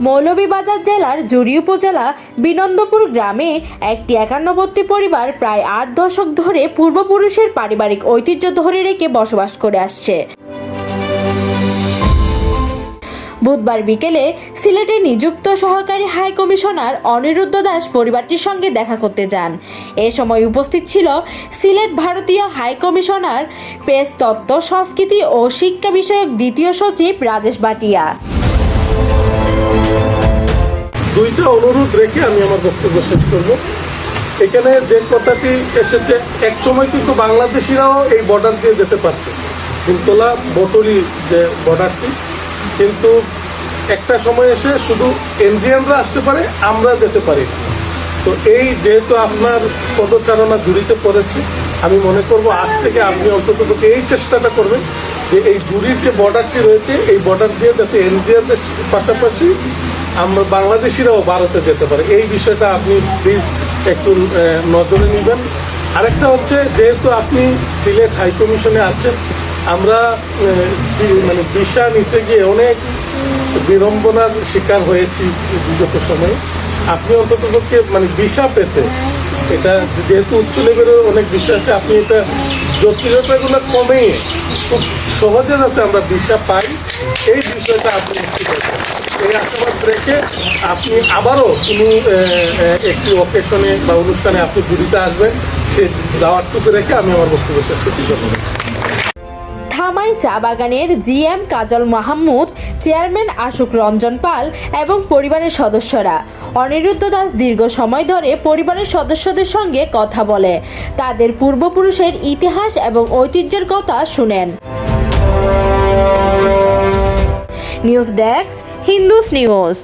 মৌলভীবাজার জেলার জুড়ি উপজেলা বিনন্দপুর গ্রামে একটি 51বর্তী পরিবার প্রায় 8 দশক ধরে পূর্বপুরুষের পারিবারিক ঐতিহ্য ধরে রেখে বসবাস করে আসছে। বুধবার বিকেলে সিলেটে নিযুক্ত সহকারী হাই কমিশনার অনিরুদ্ধ দাস পরিবারটির সঙ্গে দেখা করতে যান। এ সময় উপস্থিত ছিল সিলেট ভারতীয় হাই কমিশনার, প্রেস তত্ত্ব, সংস্কৃতি ও শিক্ষা বিষয়ক দ্বিতীয় সচিব রাজেশ ভাটিয়া। দুইটা অনুরোধ রেখে আমি আমার বক্তব্য শেষ করব। এখানে যে কথাটি এসেছে, এক সময় কিন্তু বাংলাদেশিরাও এই বর্ডার দিয়ে যেতে পারত, হিমতলা বটলি যে বর্ডারটি, কিন্তু একটা সময় এসে শুধু ইন্ডিয়ানরা আসতে পারে, আমরা যেতে পারি। তো এই যেহেতু আপনার পদচারণা জুড়িতে পড়েছে, আমি মনে করব আজ থেকে আপনি অন্তত এই চেষ্টাটা করবেন যে এই জুড়ির যে বর্ডারটি রয়েছে, এই বর্ডার দিয়ে যাতে ইন্ডিয়ানদের পাশাপাশি আমরা বাংলাদেশিরাও ভারতে যেতে পারে, এই বিষয়টা আপনি প্লিজ একটু নজরে নেবেন। আরেকটা হচ্ছে, যেহেতু আপনি সিলেট হাই কমিশনে আছেন, আমরা মানে ভিসা নিতে গিয়ে অনেক বিড়ম্বনার শিকার হয়েছি বিগত সময়ে। আপনি অন্তত পক্ষে মানে ভিসা পেতে, এটা যেহেতু উচ্চ লেভেলের অনেক বিষয় আছে, আপনি এটা জটিলতাগুলো কমিয়ে খুব সহজে যাতে আমরা ভিসা পাই, এই বিষয়টা আপনি একটু দেখেন। এই আশাবাদ রেখে আপনি আবারও কোনো একটি অকেশনে বা অনুষ্ঠানে আপনি জুড়িতে আসবেন, সে দাওয়াতটুকু রেখে আমি আমার বক্তব্য শেষ করতে চাই। ধামাই চা বাগানের জিএম কাজল মাহমুদ, চেয়ারম্যান আশুক রঞ্জন পাল এবং পরিবারের সদস্যরা। অনিরুদ্ধ দাস দীর্ঘ সময় ধরে পরিবারের সদস্যদের সঙ্গে কথা বলে তাদের পূর্বপুরুষের ইতিহাস এবং ঐতিহ্যের কথা শুনেন। News desk, Hindus news.